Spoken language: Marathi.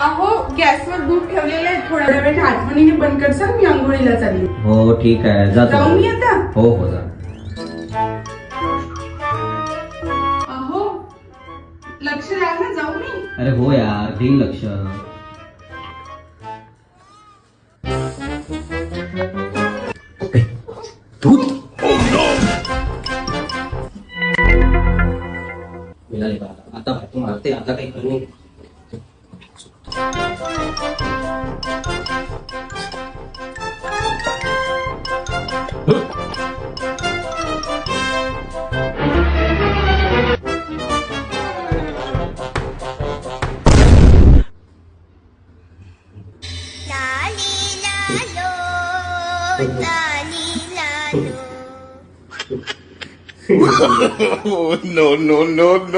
अहो गॅसवर दूध ठेवलेलं आहे, थोड्या वेळ आठवणीने बंद करसाल, मी आंघोळीला चालली. हो ठीक आहे, जाऊ मी आता. हो हो जा. अहो लक्ष द्या ना, जाऊ मी. अरे हो यार, देईल लक्ष. दूध मिळाले का आता? भातून मारते आता, काही करू. No, no, no, no.